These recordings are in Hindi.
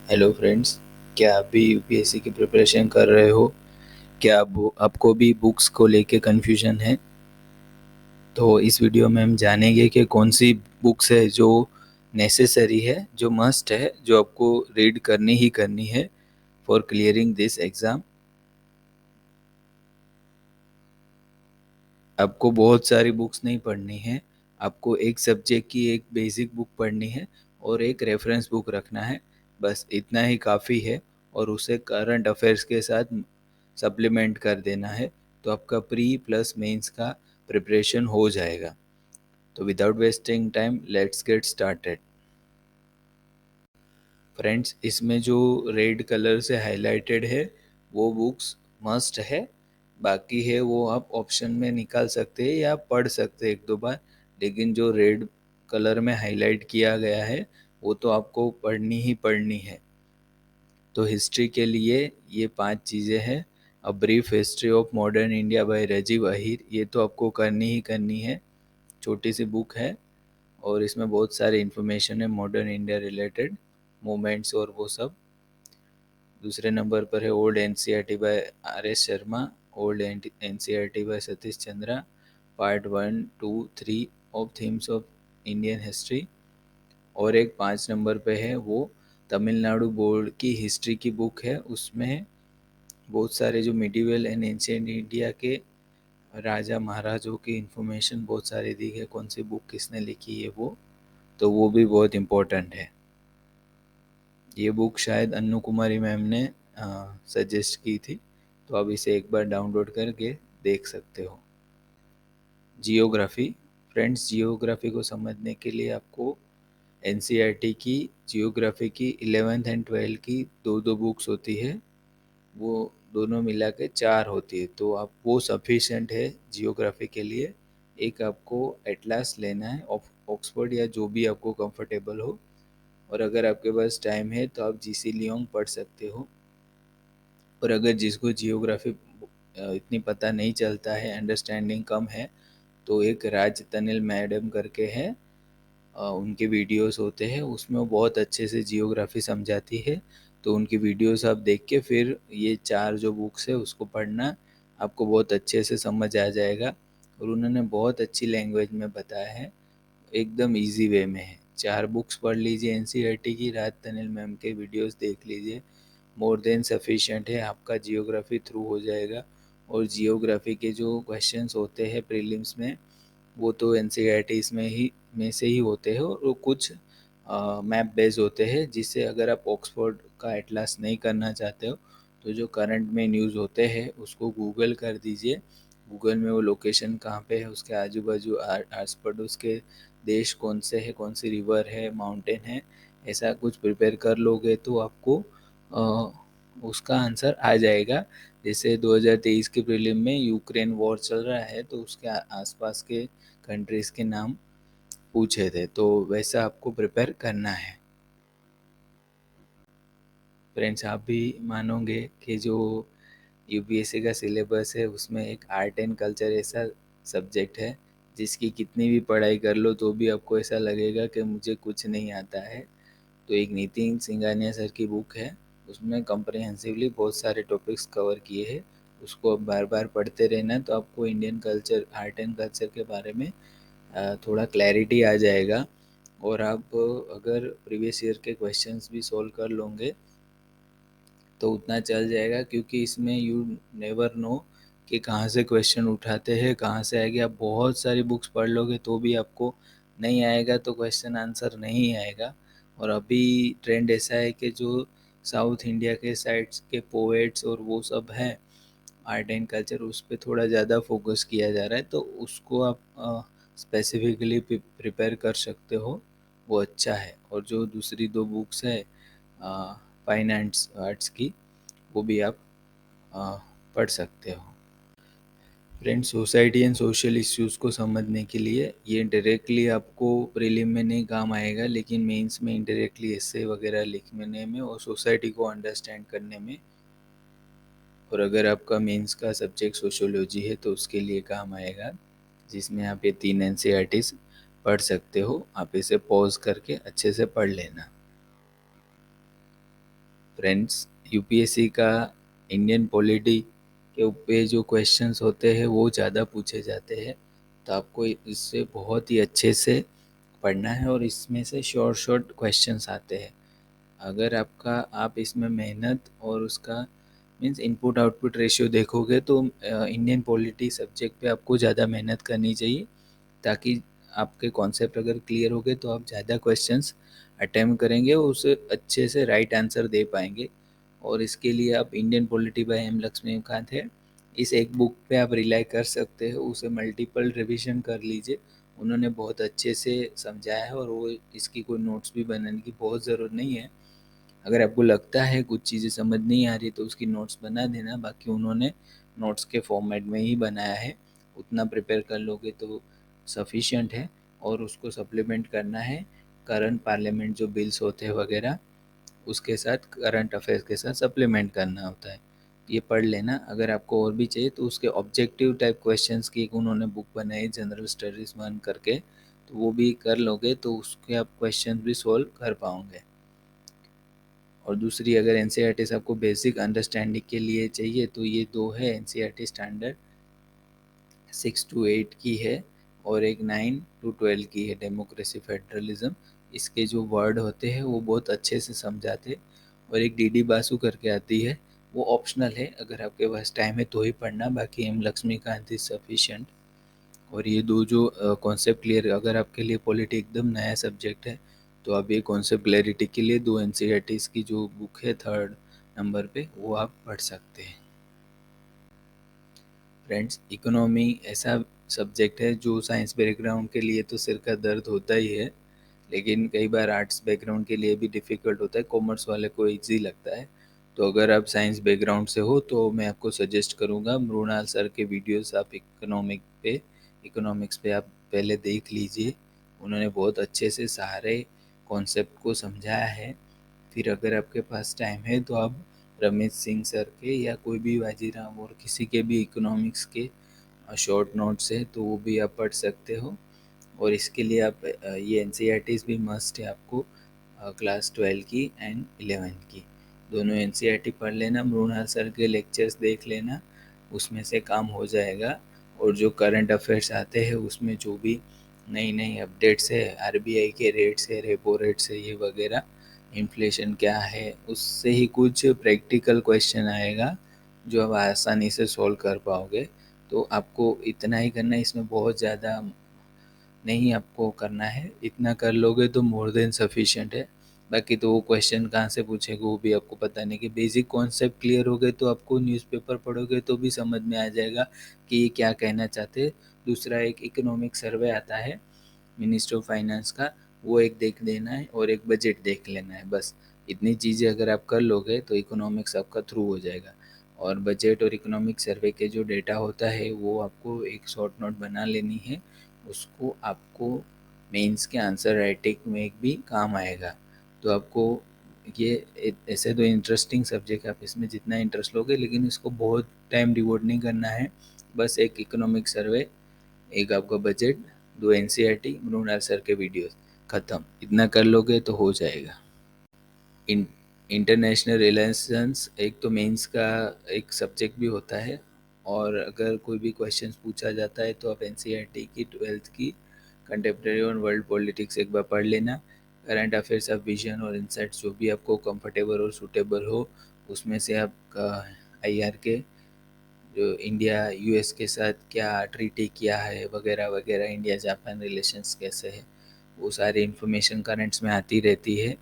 हेलो फ्रेंड्स, क्या आप भी यूपीएससी की प्रिपरेशन कर रहे हो? क्या आपको भी बुक्स को लेके कन्फ्यूजन है? तो इस वीडियो में हम जानेंगे कि कौन सी बुक्स है जो नेसेसरी है, जो मस्ट है, जो आपको रीड करनी ही करनी है फॉर क्लियरिंग दिस एग्ज़ाम। आपको बहुत सारी बुक्स नहीं पढ़नी है। आपको एक सब्जेक्ट की एक बेसिक बुक पढ़नी है और एक रेफरेंस बुक रखना है। बस इतना ही काफ़ी है और उसे करंट अफेयर्स के साथ सप्लीमेंट कर देना है, तो आपका प्री प्लस मेंस का प्रिपरेशन हो जाएगा। तो without wasting time, let's get started. Friends, इसमें जो रेड कलर से हाइलाइटेड है वो बुक्स मस्ट है। बाकी है वो आप ऑप्शन में निकाल सकते हैं या पढ़ सकते हैं एक दो बार, लेकिन जो रेड कलर में हाईलाइट किया गया है वो तो आपको पढ़नी ही पढ़नी है। तो हिस्ट्री के लिए ये 5 चीज़ें हैं। A brief history of modern India by Rajiv Ahir, ये तो आपको करनी ही करनी है। छोटी सी बुक है और इसमें बहुत सारी इन्फॉर्मेशन है मॉडर्न इंडिया रिलेटेड मूवमेंट्स और वो सब। दूसरे नंबर पर है old NCERT by R S Sharma, old NCERT by Satish Chandra, part 1, 2, 3 of themes of Indian history. और एक 5 नंबर पे है वो तमिलनाडु बोर्ड की हिस्ट्री की बुक है। उसमें बहुत सारे जो मिडिवल एंड एंशिएंट इंडिया के राजा महाराजों की इंफॉर्मेशन बहुत सारी दी है। कौन सी बुक किसने लिखी है वो, तो वो भी बहुत इम्पोर्टेंट है। ये बुक शायद अन्नू कुमारी मैम ने सजेस्ट की थी, तो आप इसे एक बार डाउनलोड करके देख सकते हो। जियोग्राफी, फ्रेंड्स, जियोग्राफी को समझने के लिए आपको एनसीईआरटी की जियोग्राफी की 11th एंड 12th की दो दो बुक्स होती है, वो दोनों मिला के 4 होती है, तो आप वो सफिशेंट है जियोग्राफी के लिए। एक आपको एटलास लेना है, ऑक्सफोर्ड या जो भी आपको कंफर्टेबल हो, और अगर आपके पास टाइम है तो आप जीसी लियोंग पढ़ सकते हो। और अगर जिसको जियोग्राफी इतनी पता नहीं चलता है, अंडरस्टैंडिंग कम है, तो एक राज तनिल मैडम करके है, उनके वीडियोस होते हैं, उसमें वो बहुत अच्छे से जियोग्राफी समझाती है। तो उनकी वीडियोस आप देख के फिर ये 4 जो बुक्स है उसको पढ़ना, आपको बहुत अच्छे से समझ आ जाएगा। और उन्होंने बहुत अच्छी लैंग्वेज में बताया है, एकदम इजी वे में है। 4 बुक्स पढ़ लीजिए एनसीईआरटी की, राज तनिल मैम के वीडियोस देख लीजिए, मोर देन सफिशिएंट है, आपका जियोग्राफी थ्रू हो जाएगा। और जियोग्राफी के जो क्वेश्चंस होते हैं प्रीलिम्स में, वो तो एनसीईआरटीज़ में से ही होते हैं, और वो कुछ मैप बेस्ड होते हैं, जिससे अगर आप ऑक्सफोर्ड का एटलास नहीं करना चाहते हो, तो जो करंट में न्यूज़ होते हैं उसको गूगल कर दीजिए। गूगल में वो लोकेशन कहाँ पे है, उसके आजू बाजू आस पड़ोस के देश कौन से है, कौन सी रिवर है, माउंटेन है, ऐसा कुछ प्रिपेयर कर लोगे तो आपको उसका आंसर आ जाएगा। जैसे 2023 के प्रीलिम में यूक्रेन वॉर चल रहा है, तो उसके आसपास के कंट्रीज़ के नाम पूछे थे, तो वैसा आपको प्रिपेयर करना है। फ्रेंड्स, आप भी मानोगे कि जो यूपीएससी का सिलेबस है उसमें एक आर्ट एंड कल्चर ऐसा सब्जेक्ट है जिसकी कितनी भी पढ़ाई कर लो तो भी आपको ऐसा लगेगा कि मुझे कुछ नहीं आता है। तो एक नितिन सिंघानिया सर की बुक है, उसमें कम्प्रहेंसिवली बहुत सारे टॉपिक्स कवर किए हैं। उसको अब बार बार पढ़ते रहना, तो आपको Indian culture, art and culture के बारे में थोड़ा क्लैरिटी आ जाएगा। और आप अगर प्रीवियस ईयर के क्वेश्चंस भी सॉल्व कर लोगे तो उतना चल जाएगा, क्योंकि इसमें यू नेवर नो कि कहाँ से क्वेश्चन उठाते हैं, कहाँ से आएगी। आप बहुत सारी बुक्स पढ़ लोगे तो भी आपको नहीं आएगा, तो क्वेश्चन आंसर नहीं आएगा। और अभी ट्रेंड ऐसा है कि जो साउथ इंडिया के साइड्स के पोएट्स और वो सब है, आर्ट एंड कल्चर, उस पर थोड़ा ज़्यादा फोकस किया जा रहा है, तो उसको आप स्पेसिफिकली प्रिपेयर कर सकते हो, वो अच्छा है। और जो दूसरी 2 बुक्स है फाइन आर्ट्स की, वो भी आप अ, पढ़ सकते हो। Friends, society and social issues को समझने के लिए ये डायरेक्टली आपको प्रीलिम में नहीं काम आएगा, लेकिन मेंस में इनडायरेक्टली एस्से वगैरह लिखने में और सोसाइटी को अंडरस्टैंड करने में। और अगर आपका मेंस का सब्जेक्ट सोशियोलॉजी है तो उसके लिए काम आएगा, जिसमें आप ये 3 एनसीईआरटीज़ पढ़ सकते हो। आप इसे पॉज करके अच्छे से पढ़ लेना। फ्रेंड्स, यूपीएससी का इंडियन पॉलिटी के ऊपर जो क्वेश्चंस होते हैं वो ज़्यादा पूछे जाते हैं, तो आपको इससे बहुत ही अच्छे से पढ़ना है और इसमें से शॉर्ट शॉर्ट क्वेश्चंस आते हैं। अगर आप इसमें मेहनत और उसका मीन्स इनपुट आउटपुट रेशियो देखोगे तो इंडियन पॉलिटी सब्जेक्ट पे आपको ज़्यादा मेहनत करनी चाहिए, ताकि आपके कॉन्सेप्ट अगर क्लियर हो गए तो आप ज़्यादा क्वेश्चंस अटेम्प्ट करेंगे और उसे अच्छे से राइट आंसर दे पाएंगे। और इसके लिए आप Indian polity by M Laxmikanth है, इस एक बुक पे आप रिलाई कर सकते हो, उसे मल्टीपल रिवीजन कर लीजिए। उन्होंने बहुत अच्छे से समझाया है और वो इसकी कोई नोट्स भी बनाने की बहुत ज़रूरत नहीं है। अगर आपको लगता है कुछ चीज़ें समझ नहीं आ रही तो उसकी नोट्स बना देना, बाकी उन्होंने नोट्स के फॉर्मेट में ही बनाया है, उतना प्रिपेयर कर लोगे तो सफिशिएंट है। और उसको सप्लीमेंट करना है करंट पार्लियामेंट जो बिल्स होते हैं वगैरह, उसके साथ करंट अफेयर्स के साथ सप्लीमेंट करना होता है। ये पढ़ लेना। अगर आपको और भी चाहिए तो उसके ऑब्जेक्टिव टाइप क्वेश्चंस की एक उन्होंने बुक बनाई जनरल स्टडीज वन करके, तो वो भी कर लोगे तो उसके आप क्वेश्चन भी सोल्व कर पाओगे। और दूसरी, अगर एनसीईआरटी से आपको बेसिक अंडरस्टैंडिंग के लिए चाहिए तो ये दो है, एनसीईआरटी स्टैंडर्ड 6 to 8 की है और एक 9 to 12 की है, डेमोक्रेसी फेडरलिज्म। इसके जो वर्ड होते हैं वो बहुत अच्छे से समझाते। और एक डीडी बासु करके आती है, वो ऑप्शनल है, अगर आपके पास टाइम है तो ही पढ़ना, बाकी एम लक्ष्मीकांत इज सफिशिएंट। और ये दो जो कॉन्सेप्ट क्लियर, अगर आपके लिए पॉलिटी एकदम नया सब्जेक्ट है तो आप ये कॉन्सेप्ट क्लैरिटी के लिए दो एनसीईआरटीज़ की जो बुक है 3rd नंबर पे, वो आप पढ़ सकते हैं। फ्रेंड्स, इकोनॉमी ऐसा सब्जेक्ट है जो साइंस बैकग्राउंड के लिए तो सिर का दर्द होता ही है, लेकिन कई बार आर्ट्स बैकग्राउंड के लिए भी डिफ़िकल्ट होता है, कॉमर्स वाले को ईजी लगता है। तो अगर आप साइंस बैकग्राउंड से हो तो मैं आपको सजेस्ट करूँगा मृणाल सर के वीडियोस आप इकोनॉमिक्स पे आप पहले देख लीजिए। उन्होंने बहुत अच्छे से सारे कॉन्सेप्ट को समझाया है। फिर अगर आपके पास टाइम है तो आप रमेश सिंह सर के या कोई भी बाजीराव और किसी के भी इकोनॉमिक्स के शॉर्ट नोट्स है तो वो भी आप पढ़ सकते हो। और इसके लिए आप ये एनसीईआरटीज़ भी मस्ट है आपको, क्लास 12 की एंड 11th की दोनों एनसीईआरटी पढ़ लेना, मृणाल सर के लेक्चर्स देख लेना, उसमें से काम हो जाएगा। और जो करंट अफेयर्स आते हैं उसमें जो भी नई नई अपडेट्स है, आरबीआई के रेट्स है, रेपो रेट्स है, ये वगैरह, इन्फ्लेशन क्या है, उससे ही कुछ प्रैक्टिकल क्वेश्चन आएगा जो आप आसानी से सॉल्व कर पाओगे। तो आपको इतना ही करना है, इसमें बहुत ज़्यादा नहीं आपको करना है, इतना कर लोगे तो मोर देन सफिशिएंट है। बाकी तो वो क्वेश्चन कहाँ से पूछेगा वो भी आपको पता नहीं, कि बेसिक कॉन्सेप्ट क्लियर हो गए तो आपको न्यूज़पेपर पढ़ोगे तो भी समझ में आ जाएगा कि ये क्या कहना चाहते हैं। दूसरा, एक इकोनॉमिक सर्वे आता है मिनिस्ट्री ऑफ फाइनेंस का, वो एक देख लेना है और एक बजट देख लेना है, बस इतनी चीज़ें अगर आप कर लोगे तो इकोनॉमिक्स आपका थ्रू हो जाएगा। और बजट और इकोनॉमिक सर्वे के जो डेटा होता है वो आपको एक शॉर्ट नोट बना लेनी है, उसको आपको मेंस के आंसर राइटिंग में भी काम आएगा। तो आपको ये ऐसे तो इंटरेस्टिंग सब्जेक्ट है, आप इसमें जितना इंटरेस्ट लोगे, लेकिन इसको बहुत टाइम डिवोट नहीं करना है। बस एक इकोनॉमिक सर्वे, एक आपका बजट, दो एनसीईआरटी, मृणाल सर के वीडियोस, ख़त्म। इतना कर लोगे तो हो जाएगा। इन इंटरनेशनल रिलेशंस एक तो मेंस का एक सब्जेक्ट भी होता है। और अगर कोई भी क्वेश्चन पूछा जाता है तो आप एनसीईआरटी की 12th की कंटेम्प्रेरी और वर्ल्ड पॉलिटिक्स एक बार पढ़ लेना। करंट अफेयर्स ऑफ विजन और इंसाइट्स जो भी आपको कंफर्टेबल और सूटेबल हो, उसमें से आप आईआर के जो इंडिया यूएस के साथ क्या ट्रीटी किया है वगैरह वगैरह, इंडिया जापान रिलेशंस कैसे है, वो सारी इन्फॉर्मेशन करंट्स में आती रहती है,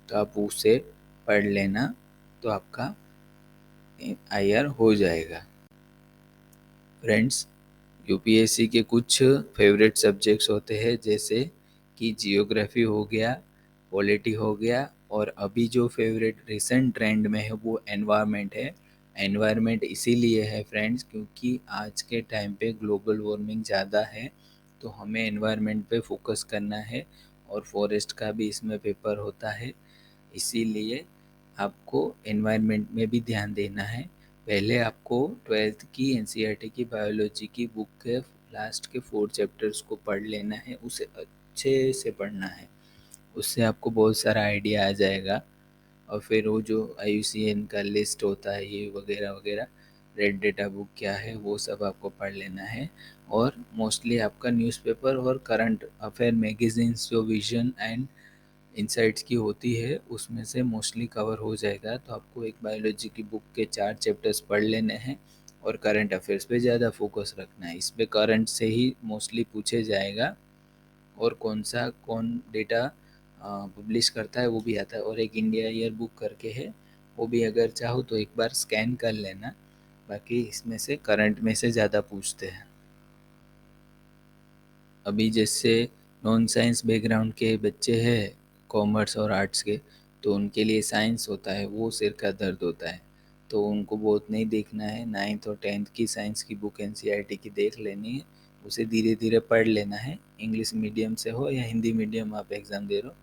तो आप उसे पढ़ लेना तो आपका आईआर हो जाएगा। फ्रेंड्स, यूपीएससी के कुछ फेवरेट सब्जेक्ट्स होते हैं, जैसे कि जियोग्राफी हो गया, पॉलिटी हो गया, और अभी जो फेवरेट रिसेंट ट्रेंड में है वो एनवायरनमेंट है। एनवायरनमेंट इसीलिए है फ्रेंड्स क्योंकि आज के टाइम पे ग्लोबल वार्मिंग ज़्यादा है, तो हमें एनवायरनमेंट पे फोकस करना है। और फॉरेस्ट का भी इसमें पेपर होता है, इसीलिए आपको एनवायरनमेंट में भी ध्यान देना है। पहले आपको 12th की एनसीईआरटी की बायोलॉजी की बुक के लास्ट के 4 चैप्टर्स को पढ़ लेना है, उसे अच्छे से पढ़ना है, उससे आपको बहुत सारा आइडिया आ जाएगा। और फिर वो जो IUCN का लिस्ट होता है ये वगैरह वगैरह, रेड डेटा बुक क्या है वो सब आपको पढ़ लेना है। और मोस्टली आपका न्यूज़पेपर और करंट अफेयर मैगज़ीन्स जो विजन एंड इनसाइट्स की होती है उसमें से मोस्टली कवर हो जाएगा। तो आपको एक बायोलॉजी की बुक के 4 चैप्टर्स पढ़ लेने हैं और करंट अफेयर्स पे ज़्यादा फोकस रखना है। इस पे करंट से ही मोस्टली पूछे जाएगा और कौन डेटा पब्लिश करता है वो भी आता है। और एक इंडिया ईयर बुक करके है, वो भी अगर चाहो तो एक बार स्कैन कर लेना। बाकी इसमें से करंट में से ज़्यादा पूछते हैं। अभी जैसे नॉन साइंस बैकग्राउंड के बच्चे हैं, कॉमर्स और आर्ट्स के, तो उनके लिए साइंस होता है वो सिर का दर्द होता है। तो उनको बहुत नहीं देखना है, 9th और 10th की साइंस की बुक NCERT की देख लेनी है, उसे धीरे धीरे पढ़ लेना है। इंग्लिश मीडियम से हो या हिंदी मीडियम आप एग्ज़ाम दे रहे हो,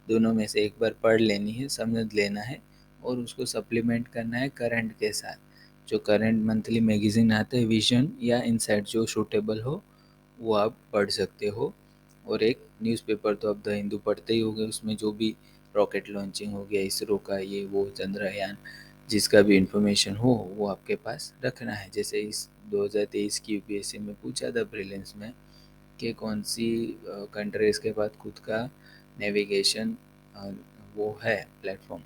दोनों में से एक बार पढ़ लेनी है, समझ लेना है और उसको सप्लीमेंट करना है करंट के साथ। जो करंट मंथली मैगज़ीन आते हैं विजन या इनसाइट जो सूटेबल हो वो आप पढ़ सकते हो। और एक न्यूज़पेपर तो आप द हिंदू पढ़ते ही होंगे, उसमें जो भी रॉकेट लॉन्चिंग हो गया, इसरो का ये वो चंद्रयान, जिसका भी इंफॉर्मेशन हो वो आपके पास रखना है। जैसे इस 2023 की UPSC में पूछा था प्रीलिम्स में कि कौन सी कंट्रीज़ के पास खुद का नेविगेशन वो है प्लेटफॉर्म,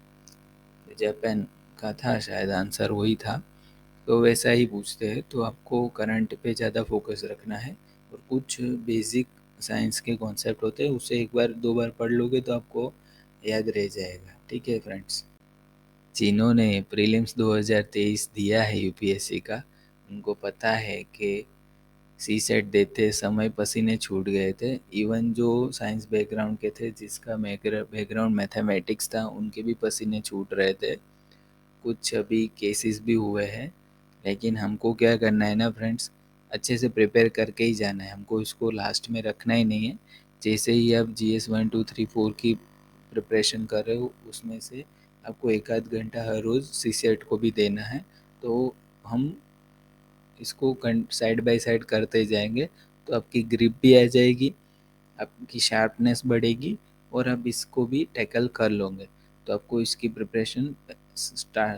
जापान का था शायद, आंसर वही था। तो वैसा ही पूछते हैं, तो आपको करंट पे ज़्यादा फोकस रखना है। और कुछ बेसिक साइंस के कॉन्सेप्ट होते हैं, उसे एक बार दो बार पढ़ लोगे तो आपको याद रह जाएगा। ठीक है फ्रेंड्स, जिन्होंने प्रीलिम्स 2023 दिया है UPSC का, उनको पता है कि सी सेट देते समय पसीने छूट गए थे। इवन जो साइंस बैकग्राउंड के थे, जिसका बैकग्राउंड मैथमेटिक्स था, उनके भी पसीने छूट रहे थे। कुछ अभी केसेस भी हुए हैं। लेकिन हमको क्या करना है ना फ्रेंड्स, अच्छे से प्रिपेयर करके ही जाना है, हमको इसको लास्ट में रखना ही नहीं है। जैसे ही आप GS 1 2 3 4 की प्रिपरेशन कर रहे हो, उसमें से आपको एक आध घंटा हर रोज़ सी सेट को भी देना है। तो हम इसको साइड बाय साइड करते जाएंगे तो आपकी ग्रिप भी आ जाएगी, आपकी शार्पनेस बढ़ेगी और आप इसको भी टैकल कर लोगे। तो आपको इसकी प्रिपरेशन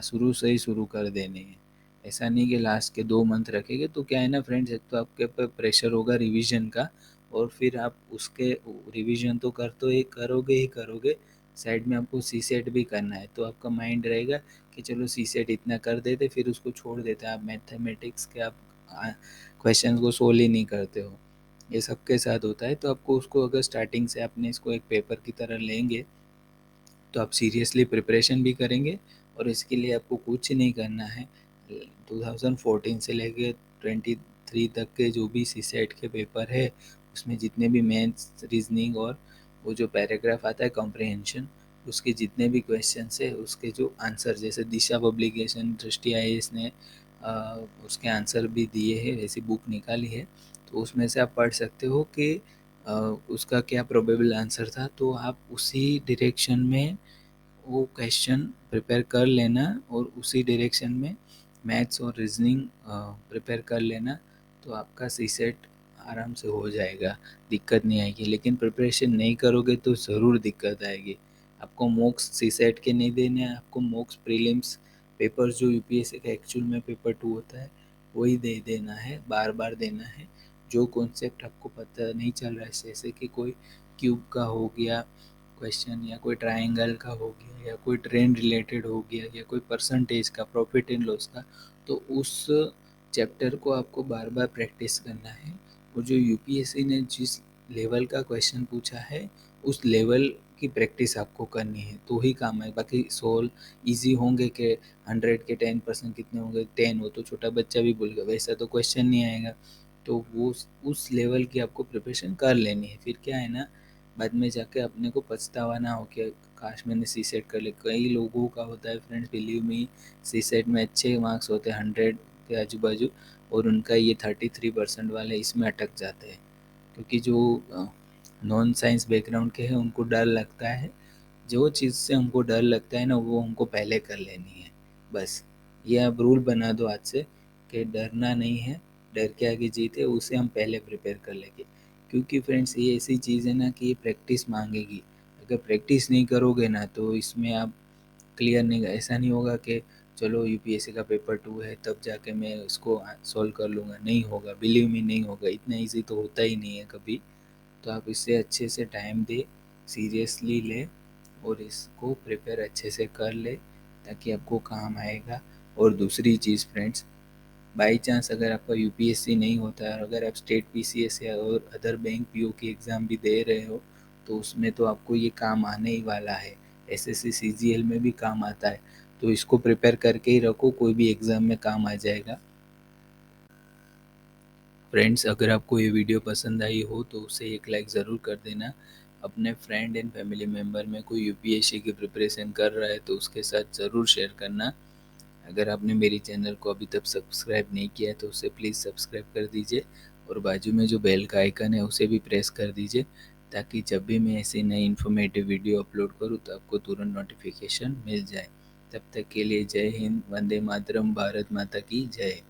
शुरू से ही शुरू कर देनी है। ऐसा नहीं कि लास्ट के 2 मंथ रखेंगे तो क्या है ना फ्रेंड्स, एक तो आपके ऊपर प्रेशर होगा रिवीजन का, और फिर आप उसके रिवीजन तो करोगे ही करोगे, साइड में आपको सी सेट भी करना है। तो आपका माइंड रहेगा कि चलो सी सेट इतना कर देते, फिर उसको छोड़ देते, आप मैथमेटिक्स के आप क्वेश्चन को सोल्व ही नहीं करते हो। ये सबके साथ होता है। तो आपको उसको अगर स्टार्टिंग से आपने इसको एक पेपर की तरह लेंगे तो आप सीरियसली प्रिपरेशन भी करेंगे। और इसके लिए आपको कुछ नहीं करना है, 2014 से लेके 23 तक के जो भी सी सेट के पेपर है, उसमें जितने भी मैथ्स, रीजनिंग और वो जो पैराग्राफ आता है कॉम्प्रिहेंशन, उसके जितने भी क्वेश्चंस है उसके जो आंसर, जैसे दिशा पब्लिकेशन, दृष्टि IAS ने उसके आंसर भी दिए हैं, ऐसी बुक निकाली है। तो उसमें से आप पढ़ सकते हो कि उसका क्या प्रोबेबल आंसर था, तो आप उसी डायरेक्शन में वो क्वेश्चन प्रिपेयर कर लेना और उसी डायरेक्शन में मैथ्स और रीजनिंग प्रिपेयर कर लेना। तो आपका सी सेट आराम से हो जाएगा, दिक्कत नहीं आएगी। लेकिन प्रिपरेशन नहीं करोगे तो ज़रूर दिक्कत आएगी। आपको मॉक्स सी सेट के नहीं देने हैं, आपको मॉक्स प्रीलिम्स पेपर जो UPSC का एक्चुअल में पेपर 2 होता है वही दे देना है, बार बार देना है। जो कॉन्सेप्ट आपको पता नहीं चल रहा है, जैसे कि कोई क्यूब का हो गया क्वेश्चन, या कोई ट्रायंगल का हो गया, या कोई ट्रेन रिलेटेड हो गया, या कोई परसेंटेज का, प्रॉफिट एंड लॉस का, तो उस चैप्टर को आपको बार बार प्रैक्टिस करना है। और जो UPSC ने जिस लेवल का क्वेश्चन पूछा है उस लेवल की प्रैक्टिस आपको करनी है तो ही काम है। बाकी सोल्व ईजी होंगे कि 100 के 10% कितने होंगे, 10 हो तो छोटा बच्चा भी बोलेगा, वैसा तो क्वेश्चन नहीं आएगा। तो वो उस लेवल की आपको प्रिपरेशन कर लेनी है। फिर क्या है ना, बाद में जाके अपने को पछतावा ना हो कि काश मैंने सी सेट कर लिया। कई लोगों का होता है फ्रेंड्स, बिलीव मी, सी सेट में अच्छे मार्क्स होते हैं 100 के आजू बाजू, और उनका ये 33% वाले इसमें अटक जाते हैं। क्योंकि जो नॉन साइंस बैकग्राउंड के हैं उनको डर लगता है, जो चीज़ से हमको डर लगता है ना वो हमको पहले कर लेनी है। बस ये आप रूल बना दो आज से कि डरना नहीं है, डर के आगे जीत है, उसे हम पहले प्रिपेयर कर लेंगे। क्योंकि फ्रेंड्स ये ऐसी चीज़ है ना कि ये प्रैक्टिस मांगेगी। अगर प्रैक्टिस नहीं करोगे ना तो इसमें आप क्लियर नहीं, ऐसा नहीं होगा कि चलो यूपीएससी का पेपर 2 है तब जाके मैं इसको सॉल्व कर लूँगा, नहीं होगा, बिलीव मी नहीं होगा, इतना ईज़ी तो होता ही नहीं है कभी। तो आप इससे अच्छे से टाइम दें, सीरियसली लें और इसको प्रिपेयर अच्छे से कर लें ताकि आपको काम आएगा। और दूसरी चीज़ फ्रेंड्स, बाई चांस अगर आपका यूपीएससी नहीं होता है और अगर आप स्टेट पीसीएस या और अदर बैंक पीओ की एग्ज़ाम भी दे रहे हो तो उसमें तो आपको ये काम आने ही वाला है। एसएससी सीजीएल में भी काम आता है, तो इसको प्रिपेयर करके ही रखो, कोई भी एग्ज़ाम में काम आ जाएगा। फ्रेंड्स, अगर आपको ये वीडियो पसंद आई हो तो उसे एक लाइक ज़रूर कर देना। अपने फ्रेंड एंड फैमिली मेम्बर में कोई यूपीएससी की प्रिपरेशन कर रहा है तो उसके साथ ज़रूर शेयर करना। अगर आपने मेरी चैनल को अभी तक सब्सक्राइब नहीं किया है तो उसे प्लीज़ सब्सक्राइब कर दीजिए और बाजू में जो बेल का आइकन है उसे भी प्रेस कर दीजिए ताकि जब भी मैं ऐसी नई इन्फॉर्मेटिव वीडियो अपलोड करूँ तो आपको तुरंत नोटिफिकेशन मिल जाए। तब तक के लिए जय हिंद, वंदे मातरम, भारत माता की जय।